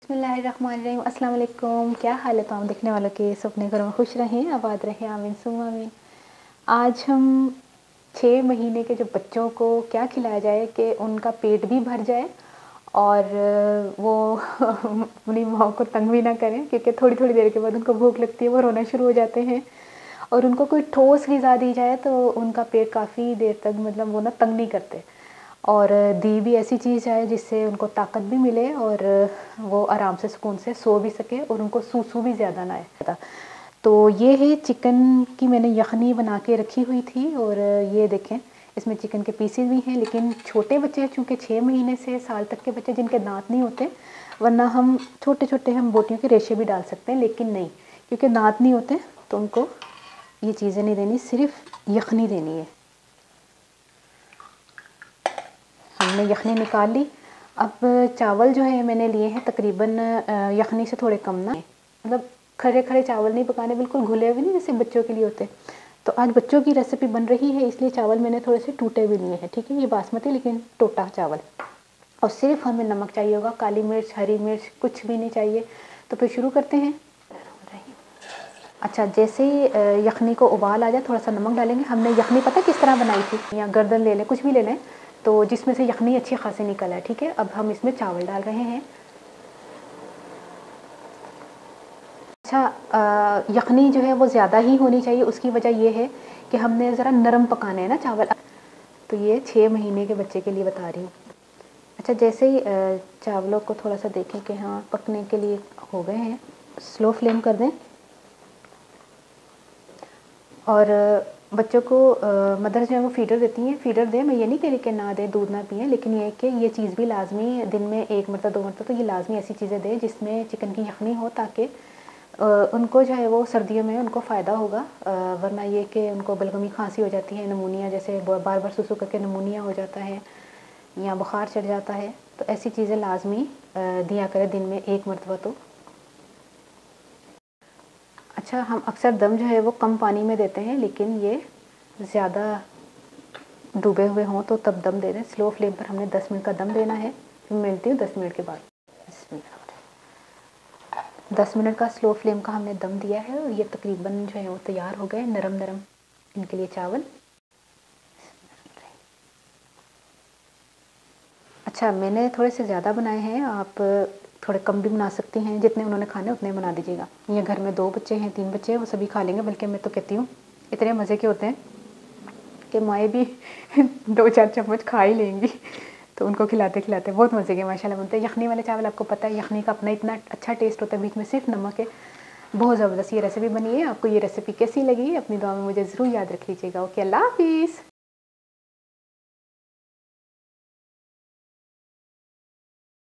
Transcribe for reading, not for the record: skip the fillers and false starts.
बिस्मिल्लाहिर्रहमानिर्रहीम। अस्सलाम वालेकुम। क्या हाल है तमाम देखने वालों के? सपने घरों में खुश रहें, आबाद रहें, आमीन सुम्मा आमीन। आज हम 6 महीने के जो बच्चों को क्या खिलाया जाए कि उनका पेट भी भर जाए और वो अपनी माँ को तंग भी ना करें, क्योंकि थोड़ी-थोड़ी देर के बाद उनको भूख लगती है, वो रोना शुरू हो जाते हैं। और उनको कोई ठोस ग़िज़ा दी जाए तो उनका पेट काफ़ी देर तक मतलब वो ना तंग नहीं करते। और दी भी ऐसी चीज़ जाए जिससे उनको ताकत भी मिले और वो आराम से सुकून से सो भी सकें और उनको सूसू भी ज़्यादा ना आए। तो ये है चिकन की मैंने यखनी बना के रखी हुई थी और ये देखें इसमें चिकन के पीसेस भी हैं। लेकिन छोटे बच्चे चूँकि 6 महीने से साल तक के बच्चे जिनके दाँत नहीं होते, वरना हम छोटे-छोटे हम बोटियों के रेशे भी डाल सकते हैं, लेकिन नहीं, क्योंकि दाँत नहीं होते तो उनको ये चीज़ें नहीं देनी, सिर्फ़ यखनी देनी है। हमने यखनी निकाल ली। अब चावल जो है मैंने लिए हैं तकरीबन यखनी से थोड़े कम ना, मतलब खड़े-खड़े चावल नहीं पकाने, बिल्कुल घुले हुए नहीं जैसे बच्चों के लिए होते। तो आज बच्चों की रेसिपी बन रही है, इसलिए चावल मैंने थोड़े से टूटे हुए लिए हैं, ठीक है? ये बासमती लेकिन टोटा चावल। और सिर्फ़ हमें नमक चाहिए होगा, काली मिर्च, हरी मिर्च कुछ भी नहीं चाहिए। तो फिर शुरू करते हैं। अच्छा, जैसे ही यखनी को उबाल आ जाए थोड़ा-सा नमक डालेंगे। हमने यखनी पता है किस तरह बनाई थी, या गर्दन ले लें, कुछ भी ले लें, तो जिसमें से यखनी अच्छी खासी निकल आए, ठीक है? अब हम इसमें चावल डाल रहे हैं। अच्छा, यखनी जो है वो ज़्यादा ही होनी चाहिए, उसकी वजह ये है कि हमने ज़रा नरम पकाने हैं ना चावल। तो ये 6 महीने के बच्चे के लिए बता रही हूँ। अच्छा, जैसे ही चावलों को थोड़ा-सा देखें कि हाँ पकने के लिए हो गए हैं, स्लो फ्लेम कर दें। और बच्चों को मदर जो है वो फ़ीडर देती हैं, फ़ीडर दें। मैं ये नहीं कह रही कि ना दें, दूध ना पिएँ, लेकिन ये है कि ये चीज़ भी लाज़मी दिन में 1 मरतबा 2 मरतबा तो ये लाज़मी ऐसी चीज़ें दें जिसमें चिकन की यखनी हो, ताकि उनको जो है वो सर्दियों में उनको फ़ायदा होगा। वरना ये कि उनको बलगमी खाँसी हो जाती है, निमोनिया जैसे बार-बार सुसु करके निमोनिया हो जाता है या बुखार चढ़ जाता है, तो ऐसी चीज़ें लाज़मी दिया करें दिन में 1 मरतबा तो। अच्छा, हम अक्सर दम जो है वो कम पानी में देते हैं, लेकिन ये ज़्यादा डूबे हुए हों तो तब दम दे दें। स्लो फ्लेम पर हमने 10 मिनट का दम देना है। फिर मिलती हूँ 10 मिनट के बाद। 10 मिनट का स्लो फ्लेम का हमने दम दिया है और ये तकरीबन जो है वो तैयार हो गए, नरम-नरम इनके लिए चावल। अच्छा, मैंने थोड़े से ज़्यादा बनाए हैं, आप थोड़े कम भी बना सकती हैं, जितने उन्होंने खाने उतने बना दीजिएगा। ये घर में 2 बच्चे हैं, 3 बच्चे हैं, वो सभी खा लेंगे, बल्कि मैं तो कहती हूँ इतने मज़े के होते हैं कि माएँ भी 2-4 चम्मच खा ही लेंगी। तो उनको खिलाते-खिलाते बहुत मज़े के माशाल्लाह बनते हैं। यखनी वाले चावल आपको पता है, यखनी का अपना इतना अच्छा टेस्ट होता है, बीच में सिर्फ नमक है। बहुत ज़बरदस्त ये रेसिपी बनी है। आपको ये रेसिपी कैसी लगी? अपनी दुआ में मुझे ज़रूर याद रख लीजिएगा। ओके, अल्लाह हाफ़िज़।